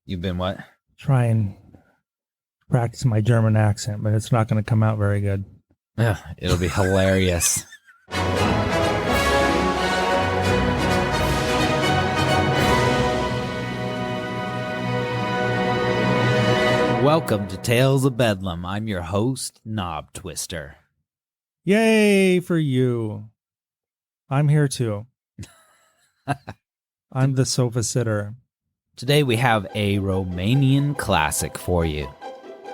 You've been what? Try and practice my German accent, but it's not going to come out very good. Ugh, it'll be hilarious. Welcome to Tales of Bedlam. I'm your host, Knob Twister. Yay for you. I'm here too. I'm the sofa sitter. Today we have a Romanian classic for you.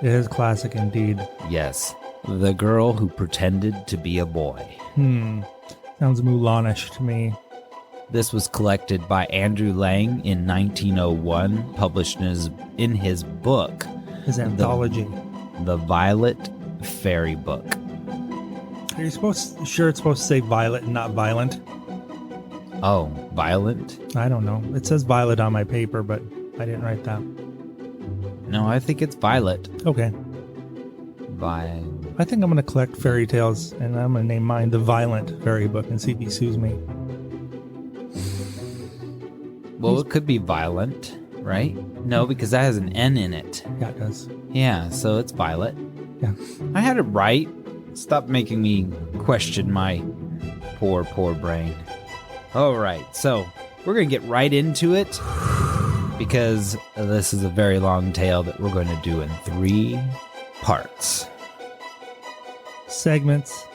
It is classic indeed. Yes, The Girl Who Pretended to Be a Boy. Sounds Mulanish to me. This was collected by Andrew Lang in 1901, published in his book, His anthology. The Violet Fairy Book. Are you sure it's supposed to say violet and not violent? Oh, violent? I don't know. It says violet on my paper, but I didn't write that. No, I think it's violet. Okay. I think I'm going to collect fairy tales, and I'm going to name mine The Violent Fairy Book and see if he sues me. Well, it could be violent, right? No, because that has an N in it. Yeah, it does. Yeah, so it's violet. Yeah. I had it right. Stop making me question my poor brain. All right, so we're going to get right into it because this is a very long tale that we're going to do in 3 parts. Segments,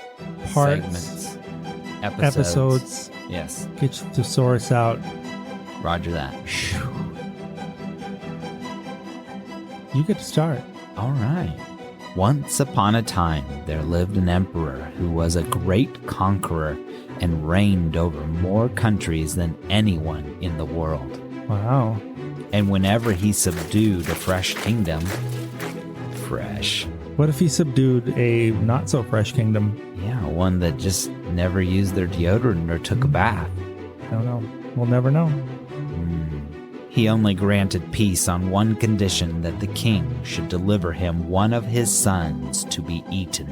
parts, episodes. Yes. Get your thesaurus out. Roger that. You get to start. All right. Once upon a time, there lived an emperor who was a great conqueror and reigned over more countries than anyone in the world. Wow. And whenever he subdued a fresh kingdom, What if he subdued a not-so-fresh kingdom? Yeah, one that just never used their deodorant or took a bath. I don't know. We'll never know. He only granted peace on one condition, that the king should deliver him one of his sons to be eaten.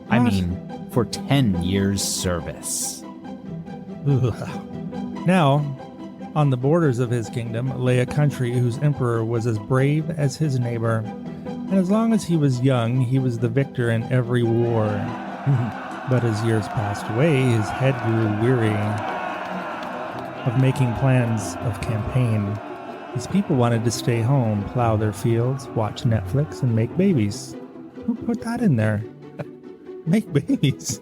I What? mean, for 10 years' service. Ugh. Now, on the borders of his kingdom lay a country whose emperor was as brave as his neighbor, and as long as he was young, he was the victor in every war. But as years passed away, his head grew weary of making plans of campaign. His people wanted to stay home, plow their fields, watch Netflix, and make babies. Who put that in there? Make babies?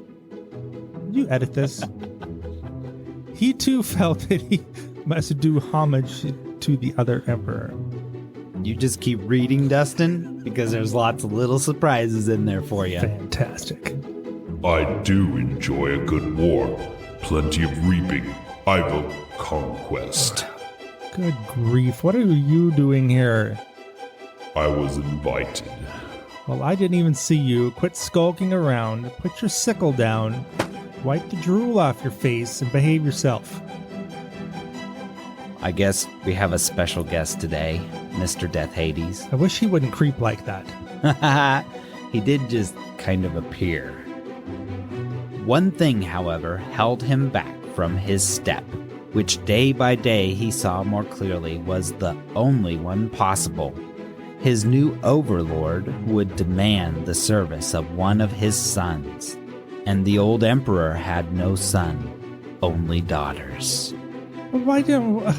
You edit this. He too felt that he must do homage to the other emperor. You just keep reading, Dustin, because there's lots of little surprises in there for you. Fantastic. I do enjoy a good war. Plenty of reaping. I vote conquest. Good grief. What are you doing here? I was invited. Well, I didn't even see you. Quit skulking around. Put your sickle down. Wipe the drool off your face and behave yourself. I guess we have a special guest today, Mr. Death Hades. I wish he wouldn't creep like that. He did just kind of appear. One thing, however, held him back from his step, which day by day he saw more clearly was the only one possible. His new overlord would demand the service of one of his sons, and the old emperor had no son, only daughters. Why didn't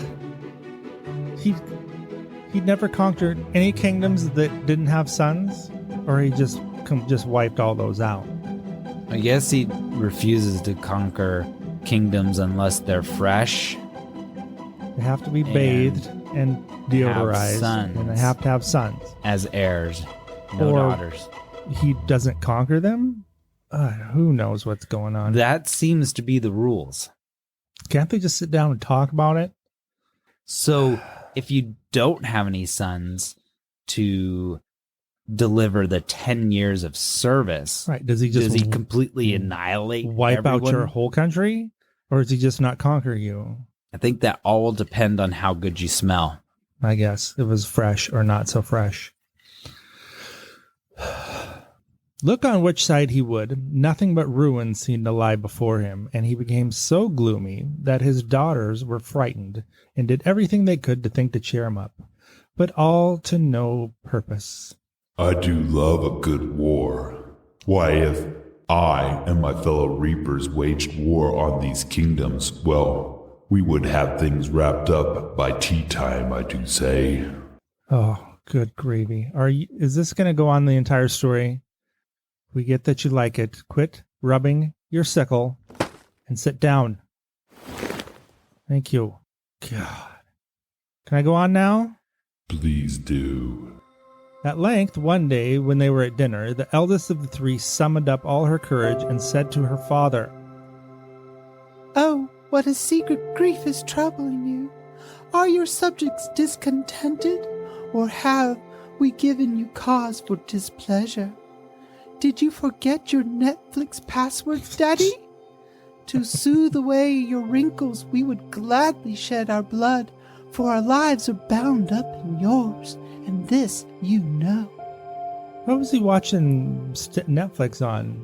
he never conquered any kingdoms that didn't have sons, or he just wiped all those out? I guess he refuses to conquer kingdoms unless they're fresh. They have to be bathed and deodorized, and they have to have sons as heirs, no Or daughters. He doesn't conquer them. Who knows what's going on? That seems to be the rules. Can't they just sit down and talk about it? So if you don't have any sons to deliver the 10 years of service, Right? Does he completely annihilate wipe out everyone? your whole country, or does he just not conquer you? I think that all will depend on how good you smell. I guess it was fresh or not so fresh. Look on which side he would, nothing but ruin seemed to lie before him, and he became so gloomy that his daughters were frightened and did everything they could to think to cheer him up. but all to no purpose. I do love a good war. Why, if I and my fellow reapers waged war on these kingdoms, well, we would have things wrapped up by tea time, I do say. Oh, good gravy. Is this going to go on the entire story? We get that you like it. Quit rubbing your sickle and sit down. Thank you. God. Can I go on now? Please do. At length, one day, when they were at dinner, the eldest of the three summoned up all her courage and said to her father, "Oh, what a secret grief is troubling you! Are your subjects discontented, or have we given you cause for displeasure? Did you forget your Netflix passwords, Daddy? To soothe away your wrinkles, we would gladly shed our blood, for our lives are bound up in yours, and this you know." What was he watching Netflix on?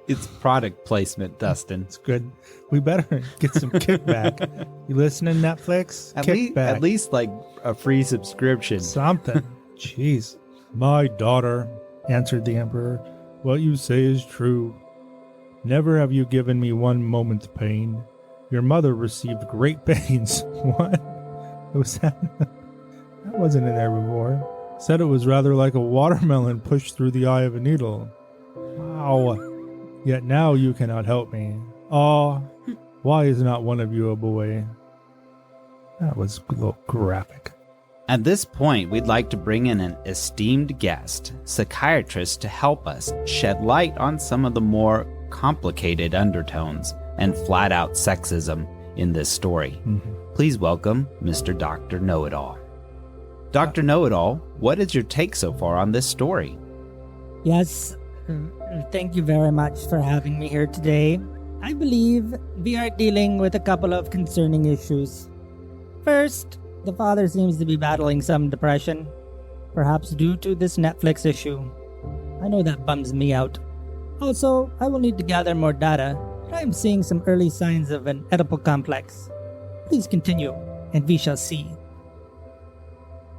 It's product placement, Dustin. It's good. We better get some kickback. You listening, Netflix? Kickback. At least like a free subscription. Something. Jeez. My daughter, answered the emperor, what you say is true. Never have you given me one moment's pain. Your mother received great pains. What? Was that? That wasn't in there before. Said it was rather like a watermelon pushed through the eye of a needle. Wow. Yet now you cannot help me. Ah, why is not one of you a boy? That was a little graphic. At this point, we'd like to bring in an esteemed guest, psychiatrist, to help us shed light on some of the more complicated undertones and flat-out sexism in this story. Please welcome Mr. Dr. Know-It-All. Dr. Know-It-All, what is your take so far on this story? Yes, thank you very much for having me here today. I believe we are dealing with a couple of concerning issues. First, the father seems to be battling some depression, perhaps due to this Netflix issue. I know that bums me out. Also, I will need to gather more data, but I am seeing some early signs of an Oedipal complex. Please continue, and we shall see.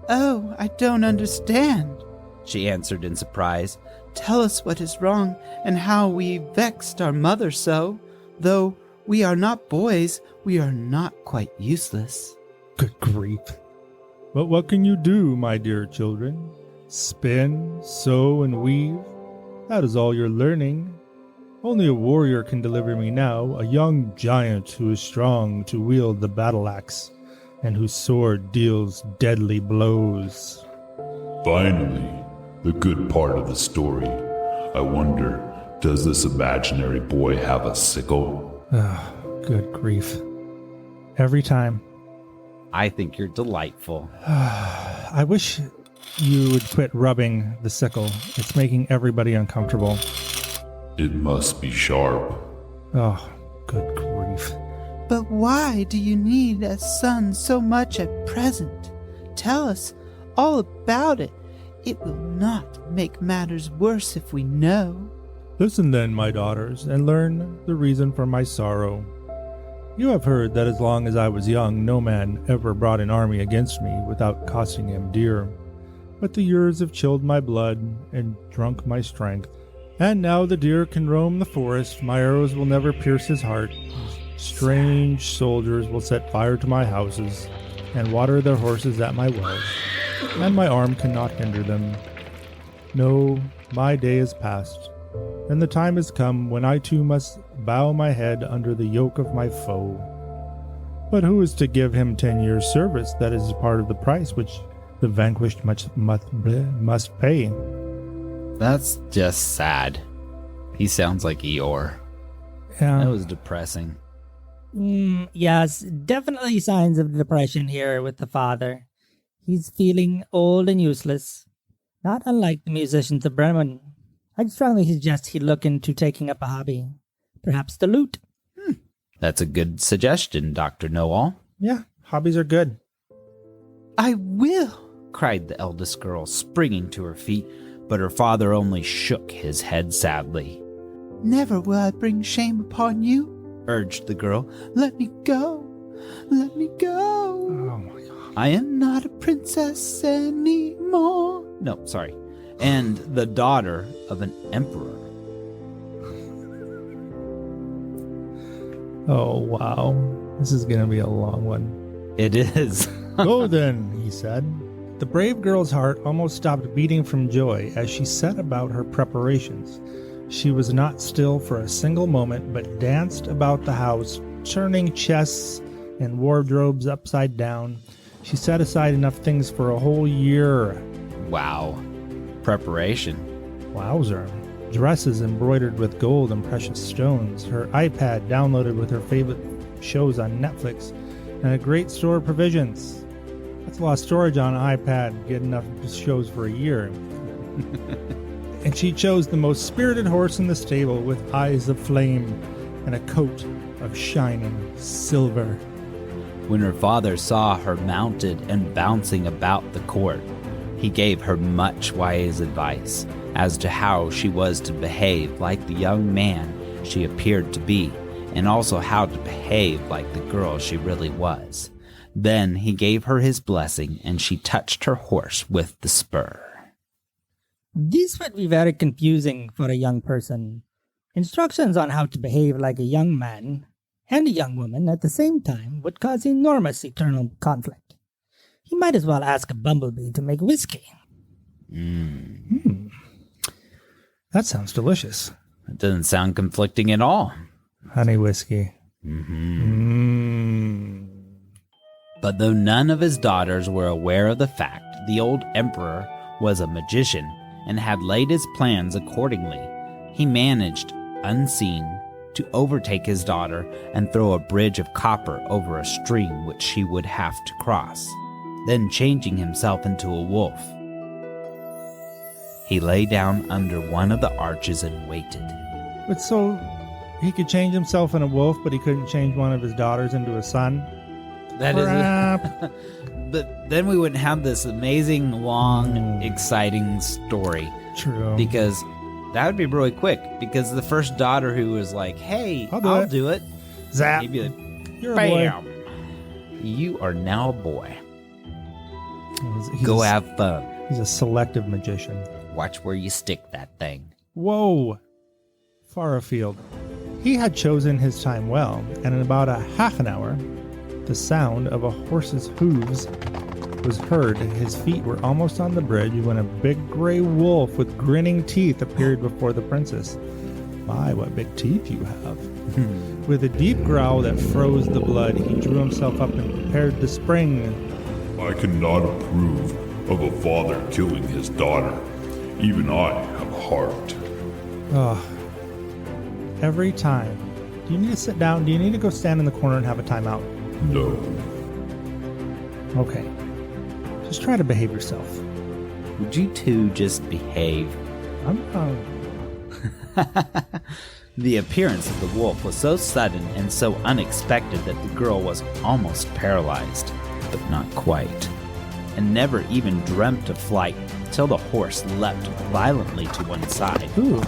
"Oh, I don't understand," She answered in surprise. "Tell us what is wrong, and how we vexed our mother so. Though we are not boys, we are not quite useless." Good grief. But what can you do, my dear children? Spin, sew, and weave? That is all you're learning. Only a warrior can deliver me now, a young giant who is strong to wield the battle axe, and whose sword deals deadly blows. Finally, the good part of the story. I wonder, does this imaginary boy have a sickle? Good grief. Every time. I think you're delightful. I wish you would quit rubbing the sickle. It's making everybody uncomfortable. It must be sharp. Oh, good grief. "But why do you need a son so much at present? Tell us all about it. It will not make matters worse if we know." Listen then, my daughters, and learn the reason for my sorrow. You have heard that as long as I was young, no man ever brought an army against me without costing him dear. But the years have chilled my blood and drunk my strength. And now the deer can roam the forest, my arrows will never pierce his heart. Strange soldiers will set fire to my houses, and water their horses at my wells, and my arm cannot hinder them. No, my day is past, and the time has come when I too must bow my head under the yoke of my foe. But who is to give him 10 years' service? That is part of the price which the vanquished must pay. That's just sad. He sounds like Eeyore. Yeah. That was depressing. Yes, definitely signs of depression here with the father. He's feeling old and useless, not unlike the musicians of Bremen. I'd strongly suggest he look into taking up a hobby, perhaps the lute. That's a good suggestion, Dr. Know-All. Yeah, hobbies are good. "I will," Cried the eldest girl, springing to her feet, but her father only shook his head sadly. "Never will I bring shame upon you," Urged the girl. "Let me go. Let me go." Oh my God. I am not a princess anymore. No, sorry. And the daughter of an emperor. Oh, wow. This is going to be a long one. It is. Go then, he said. The brave girl's heart almost stopped beating from joy as she set about her preparations. She was not still for a single moment, but danced about the house, turning chests and wardrobes upside down. She set aside enough things for a whole year. Wow. Preparation. Wowzer. Dresses embroidered with gold and precious stones, her iPad downloaded with her favorite shows on Netflix, and a great store of provisions. That's a lot of storage on an iPad, get enough shows for a year. And she chose the most spirited horse in the stable with eyes of flame and a coat of shining silver. When her father saw her mounted and bouncing about the court, he gave her much wise advice as to how she was to behave like the young man she appeared to be, and also how to behave like the girl she really was. Then he gave her his blessing, and she touched her horse with the spur. This would be very confusing for a young person. Instructions on how to behave like a young man and a young woman at the same time would cause enormous eternal conflict. He might as well ask a bumblebee to make whiskey. That sounds delicious. It doesn't sound conflicting at all. Honey whiskey. But though none of his daughters were aware of the fact, the old emperor was a magician and had laid his plans accordingly. He managed, unseen, to overtake his daughter and throw a bridge of copper over a stream which she would have to cross. Then, changing himself into a wolf, he lay down under one of the arches and waited. But so he could change himself in a wolf, but he couldn't change one of his daughters into a son? That is, but then we wouldn't have this amazing, long, exciting story. True. Because that would be really quick. Because the first daughter who was like, "Hey, I'll do it," Zap. he'd be like, You're a "Bam! boy. You are now a boy. He's Go a, have fun. He's a selective magician. Watch where you stick that thing." Whoa! Far afield. He had chosen his time well, and in about a half an hour, the sound of a horse's hooves was heard. His feet were almost on the bridge when a big gray wolf with grinning teeth appeared before the princess. My, what big teeth you have. With a deep growl that froze the blood, he drew himself up and prepared to spring. I cannot approve of a father killing his daughter. Even I have a heart. Oh, every time. Do you need to sit down? Do you need to go stand in the corner and have a timeout? No. Okay. Just try to behave yourself. Would you two just behave? The appearance of the wolf was so sudden and so unexpected that the girl was almost paralyzed, but not quite, and never even dreamt of flight till the horse leapt violently to one side. Ooh.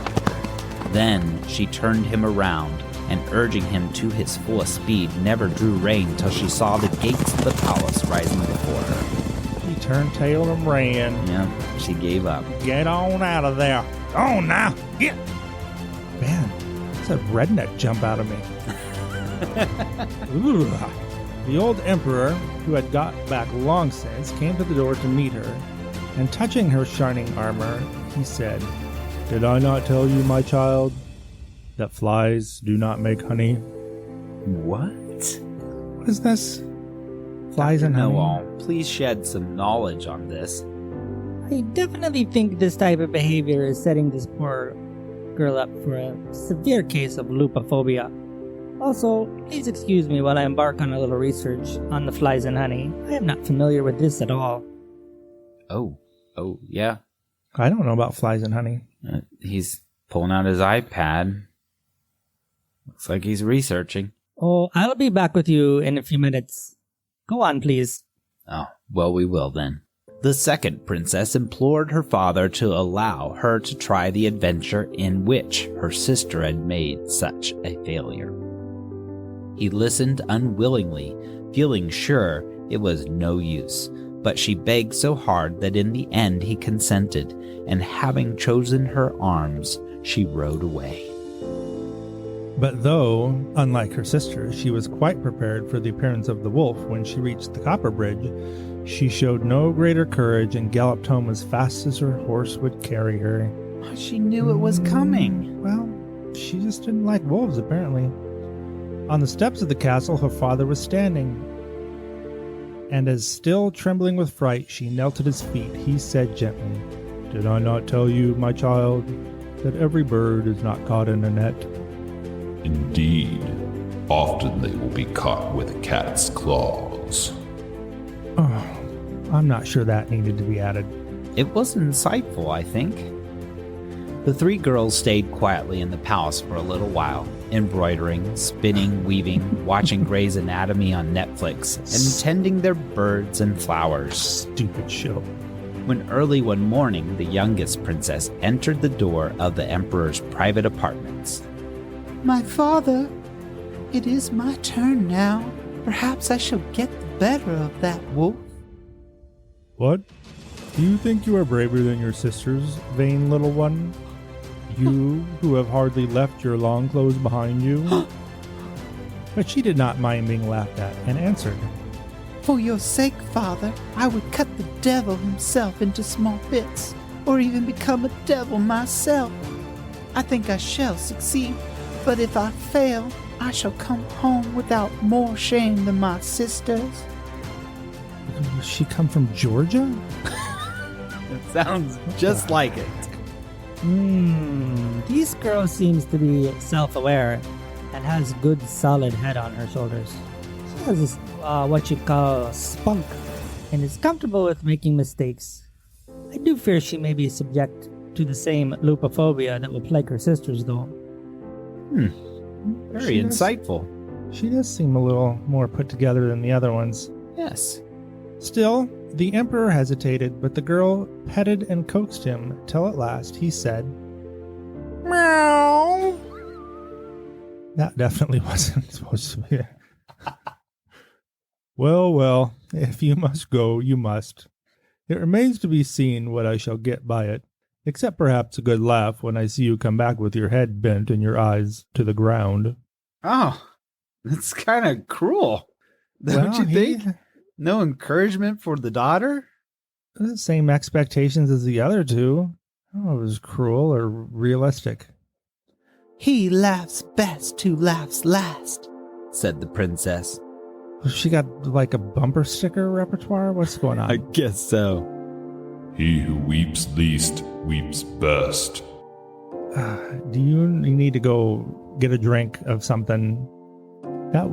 Then she turned him around, and urging him to his fullest speed, never drew rein till she saw the gates of the palace rising before her. She turned tail and ran. Yeah, she gave up. Get on out of there. On now. Get. Man, that's a redneck jump out of me. Ooh. The old emperor, who had got back long since, came to the door to meet her, and touching her shining armor, he said, "Did I not tell you, my child, that flies do not make honey?" What? What is this? Flies and honey? Noel, please shed some knowledge on this. I definitely think this type of behavior is setting this poor girl up for a severe case of lupophobia. Also, please excuse me while I embark on a little research on the flies and honey. I am not familiar with this at all. Oh, yeah. I don't know about flies and honey. He's pulling out his iPad. Looks like he's researching. Oh, I'll be back with you in a few minutes. Go on, please. Oh, well, we will then. The second princess implored her father to allow her to try the adventure in which her sister had made such a failure. He listened unwillingly, feeling sure It was no use, but she begged so hard that in the end he consented, and having chosen her arms, she rode away. But though, unlike her sister, she was quite prepared for the appearance of the wolf when she reached the copper bridge, she showed no greater courage and galloped home as fast as her horse would carry her. She knew it was coming. Well, she just didn't like wolves, apparently. On the steps of the castle, her father was standing, and as still trembling with fright, she knelt at his feet, he said gently, "Did I not tell you, my child, that every bird is not caught in a net?" Indeed, often they will be caught with a cat's claws. Oh, I'm not sure that needed to be added. It was insightful, I think. The three girls stayed quietly in the palace for a little while, embroidering, spinning, weaving, watching Grey's Anatomy on Netflix, and tending their birds and flowers. Stupid show. When early one morning the youngest princess entered the door of the emperor's private apartments. My father, it is my turn now. Perhaps I shall get the better of that wolf. What? Do you think you are braver than your sisters, vain little one? You, who have hardly left your long clothes behind you? But she did not mind being laughed at, and answered, For your sake, father, I would cut the devil himself into small bits, or even become a devil myself. I think I shall succeed, but if I fail, I shall come home without more shame than my sisters. Does she come from Georgia? It sounds just like it. This girl seems to be self-aware and has good solid head on her shoulders. She has this, what you call spunk, and is comfortable with making mistakes. I do fear she may be subject to the same lupophobia that will plague her sisters, though. Very insightful. She does seem a little more put together than the other ones. Yes. Still, the emperor hesitated, but the girl petted and coaxed him till at last he said, "Meow." That definitely wasn't supposed to be. Well, if you must go, you must. It remains to be seen what I shall get by it, except perhaps a good laugh when I see you come back with your head bent and your eyes to the ground. Oh, that's kind of cruel. Don't you think? No encouragement for the daughter? The same expectations as the other two. I don't know if it was cruel or realistic. He laughs best who laughs last, said the princess. She got like a bumper sticker repertoire? What's going on? I guess so. He who weeps least weeps best. Do you need to go get a drink of something? That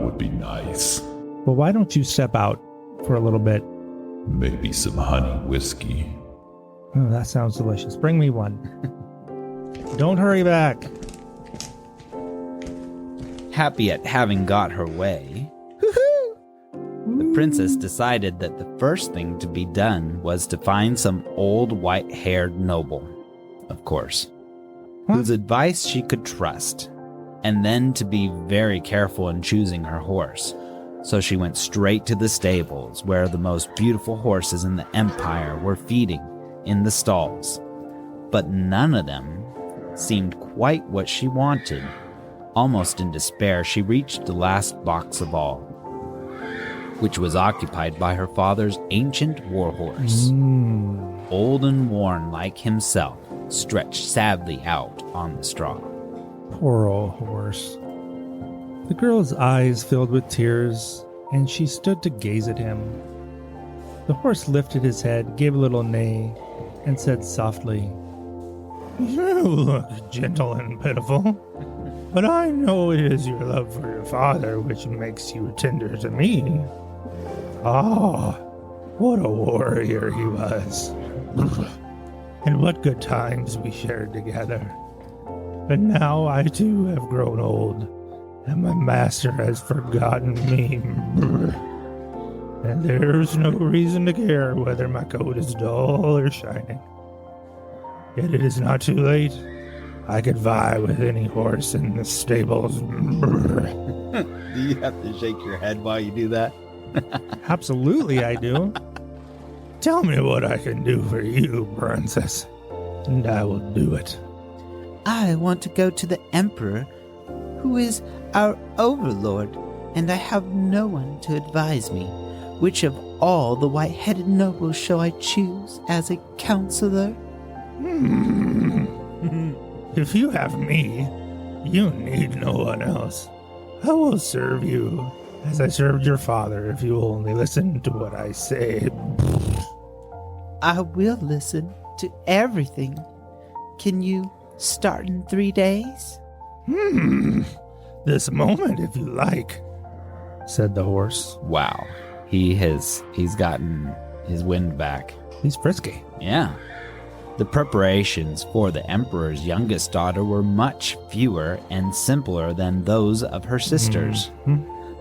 would be nice. Well, why don't you step out for a little bit? Maybe some honey whiskey. Oh, that sounds delicious. Bring me one. Don't hurry back. Happy at having got her way, the princess decided that the first thing to be done was to find some old white-haired noble, of course, whose advice she could trust, and then to be very careful in choosing her horse. So she went straight to the stables where the most beautiful horses in the empire were feeding in the stalls. But none of them seemed quite what she wanted. Almost in despair, she reached the last box of all, which was occupied by her father's ancient warhorse. Old and worn like himself, stretched sadly out on the straw. Poor old horse. The girl's eyes filled with tears, and she stood to gaze at him. The horse lifted his head, gave a little neigh, and said softly, "You look gentle and pitiful, but I know it is your love for your father which makes you tender to me. Ah, what a warrior he was, and what good times we shared together. But now I too have grown old, and my master has forgotten me. And there's no reason to care whether my coat is dull or shining. Yet it is not too late. I could vie with any horse in the stables." Do you have to shake your head while you do that? Absolutely, I do. Tell me what I can do for you, princess, and I will do it. I want to go to the Emperor, who is our overlord, and I have no one to advise me. Which of all the white-headed nobles shall I choose as a counselor? If you have me, you need no one else. I will serve you as I served your father if you will only listen to what I say. I will listen to everything. Can you start in 3 days? This moment, if you like, said the horse. Wow. He's gotten his wind back. He's frisky. Yeah. The preparations for the emperor's youngest daughter were much fewer and simpler than those of her sisters.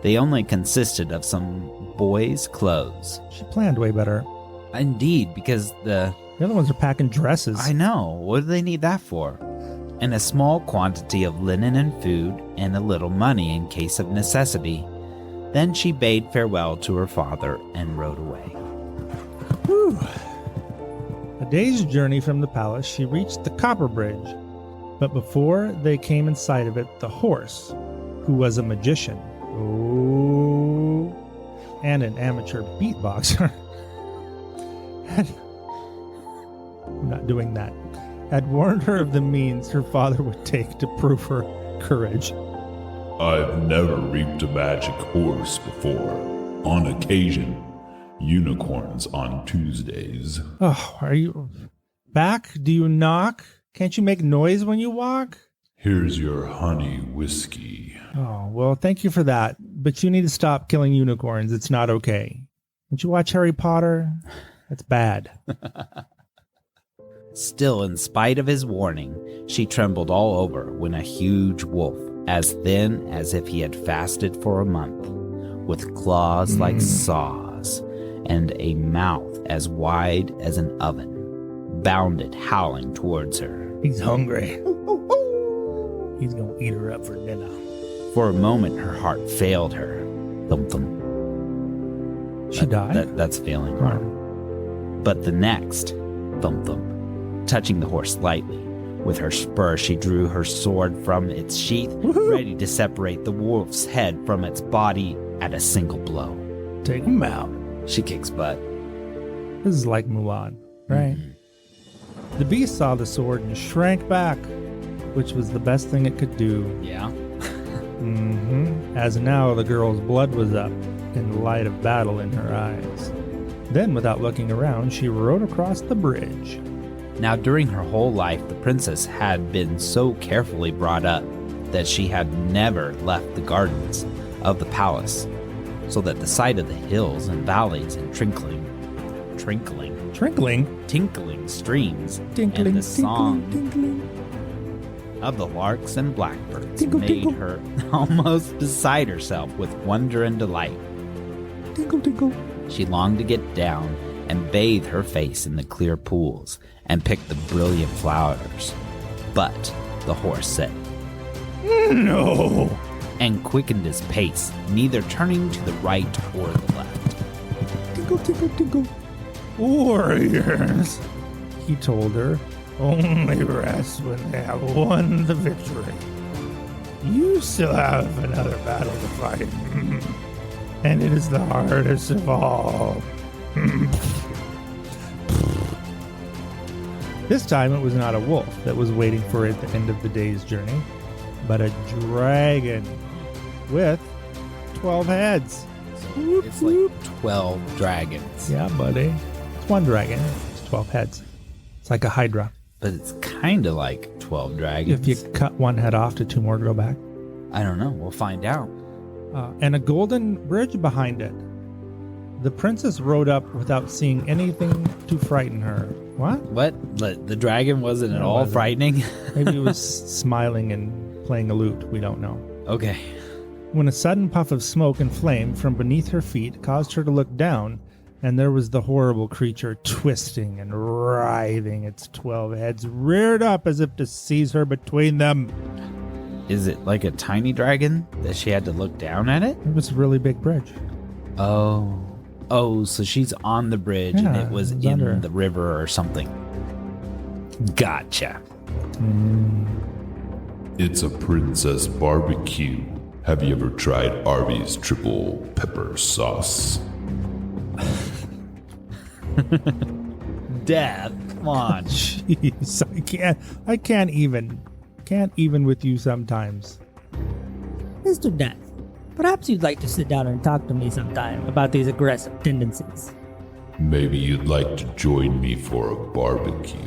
They only consisted of some boys' clothes. She planned way better. Indeed, because The other ones are packing dresses. I know. What do they need that for? And a small quantity of linen and food, and a little money in case of necessity. Then she bade farewell to her father and rode away. Whew. A day's journey from the palace, she reached the copper bridge. But before they came in sight of it, the horse, who was a magician, and an amateur beatboxer, I'm not doing that, had warned her of the means her father would take to prove her courage. I've never reaped a magic horse before. On occasion, unicorns on Tuesdays. Oh, are you back? Do you knock? Can't you make noise when you walk? Here's your honey whiskey. Oh, well, thank you for that. But you need to stop killing unicorns. It's not okay. Did you watch Harry Potter? That's bad. Still, in spite of his warning, she trembled all over when a huge wolf, as thin as if he had fasted for a month, with claws like saws, and a mouth as wide as an oven, bounded howling towards her. He's hungry. He's going to eat her up for dinner. For a moment, her heart failed her. Thump, thump. She died? That's failing her. But the next, thump, thump, touching the horse lightly. With her spur, she drew her sword from its sheath, ready to separate the wolf's head from its body at a single blow. Take him out. She kicks butt. This is like Mulan, right? The beast saw the sword and shrank back, which was the best thing it could do. Yeah. As now the girl's blood was up in the light of battle in her eyes. Then, without looking around, she rode across the bridge. Now, during her whole life, the princess had been so carefully brought up that she had never left the gardens of the palace, so that the sight of the hills and valleys and tinkling streams and the song of the larks and blackbirds made her almost beside herself with wonder and delight. Tinkle, tinkle. She longed to get down and bathe her face in the clear pools and pick the brilliant flowers. But the horse said, No! and quickened his pace, neither turning to the right or the left. Tinkle, tinkle, tinkle. Warriors, he told her, only rest when they have won the victory. You still have another battle to fight, and it is the hardest of all. This time it was not a wolf that was waiting for her at the end of the day's journey, but a dragon with 12 heads. So it's like 12 dragons. Yeah, buddy. It's one dragon. It's 12 heads. It's like a hydra. But it's kind of like 12 dragons. If you cut one head off, do 2 more grow back? I don't know. We'll find out. And a golden bridge behind it. The princess rode up without seeing anything to frighten her. What? What? The dragon wasn't at No, it all wasn't. frightening? Maybe it was smiling and playing a lute. We don't know. Okay. When a sudden puff of smoke and flame from beneath her feet caused her to look down, and there was the horrible creature twisting and writhing, its 12 heads reared up as if to seize her between them. Is it like a tiny dragon that she had to look down at it? It was a really big bridge. Oh, so she's on the bridge and Yeah, it was it was in under. the river or something. Gotcha. It's a princess barbecue. Have you ever tried Arby's triple pepper sauce? Death, come on. Jeez, I can't even with you sometimes. Mr. Death, perhaps you'd like to sit down and talk to me sometime about these aggressive tendencies. Maybe you'd like to join me for a barbecue.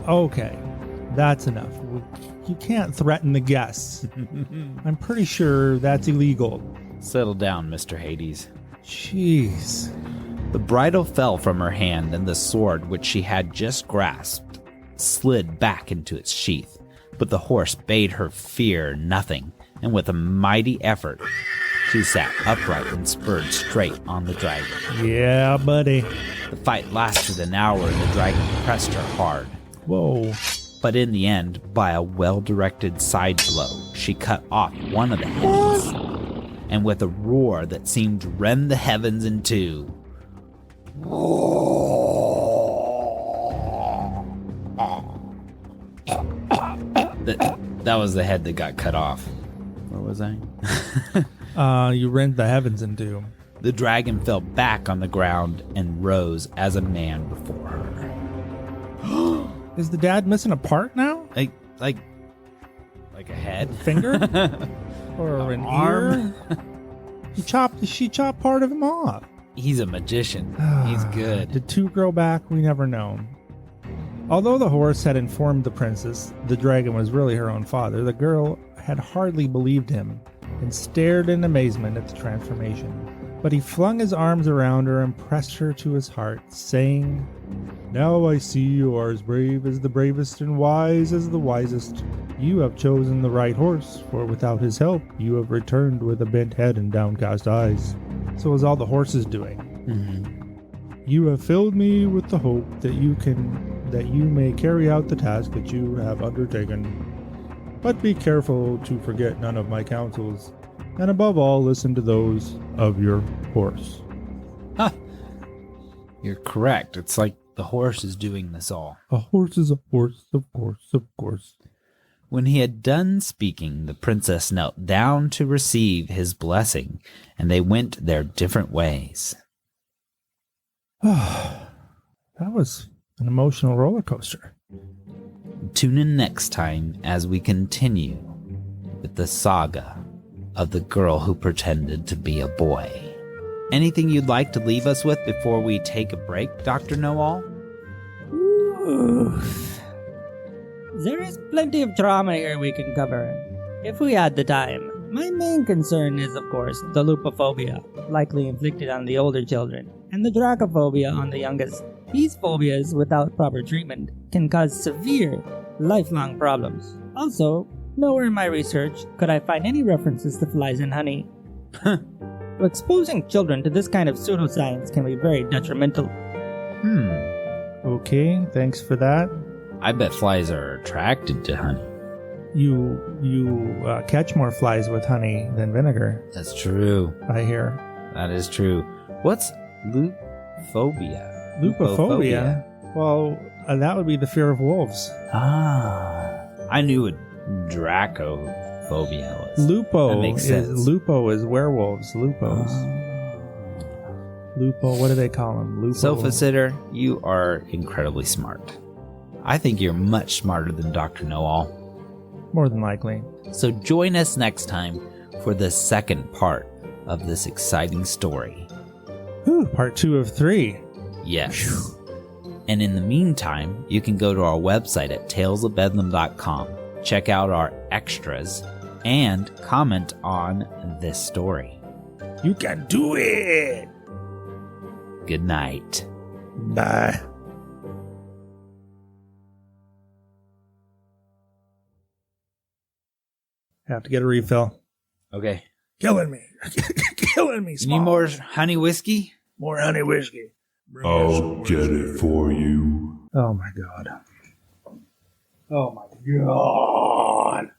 Okay, that's enough. You can't threaten the guests. I'm pretty sure that's illegal. Settle down, Mr. Hades. Jeez. The bridle fell from her hand, and the sword which she had just grasped slid back into its sheath. But the horse bade her fear nothing, and with a mighty effort, she sat upright and spurred straight on the dragon. Yeah, buddy. The fight lasted an hour, and the dragon pressed her hard. Whoa. But in the end, by a well-directed side blow, she cut off one of the heads, and with a roar that seemed to rend the heavens in two, that was the head that got cut off. Where was I? You rent the heavens in two. The dragon fell back on the ground and rose as a man before her. Is the dad missing a part now? Like a head? Finger? Or an arm? Ear? She chopped part of him off. He's a magician. He's good. Did two grow back? We never know. Although the horse had informed the princess the dragon was really her own father, the girl had hardly believed him and stared in amazement at the transformation. But he flung his arms around her and pressed her to his heart, saying, "Now I see you are as brave as the bravest and wise as the wisest. You have chosen the right horse, for without his help you have returned with a bent head and downcast eyes." So is all the horses doing. Mm-hmm. You have filled me with the hope that you may carry out the task that you have undertaken. But be careful to forget none of my counsels, and above all, listen to those of your horse. Huh. You're correct. It's like the horse is doing this all. A horse is a horse, of course, of course. When he had done speaking, the princess knelt down to receive his blessing, and they went their different ways. That was an emotional roller coaster. Tune in next time as we continue with the saga of the girl who pretended to be a boy. Anything you'd like to leave us with before we take a break, Dr. Know-All? There is plenty of trauma here we can cover, if we had the time. My main concern is, of course, the lupophobia, likely inflicted on the older children, and the dracophobia on the youngest. These phobias, without proper treatment, can cause severe, lifelong problems. Also, nowhere in my research could I find any references to flies and honey. Exposing children to this kind of pseudoscience can be very detrimental. Okay, thanks for that. I bet flies are attracted to honey. You catch more flies with honey than vinegar, That's true. I hear. That is true. What's lupophobia? Lupophobia? Well, that would be the fear of wolves. I knew what dracophobia was. That makes sense. Lupo is werewolves. Lupos. Lupo, what do they call them? Lupo. Sofa sitter, you are incredibly smart. I think you're much smarter than Dr. Know-All. More than likely. So join us next time for the second part of this exciting story. Whew, part 2 of 3. Yes. And in the meantime, you can go to our website at talesofbedlam.com, check out our extras, and comment on this story. You can do it! Good night. Bye. Have to get a refill. Okay. Killing me. Killing me, You need more honey whiskey? More honey whiskey. I'll get it for you. Oh my god. Oh my god.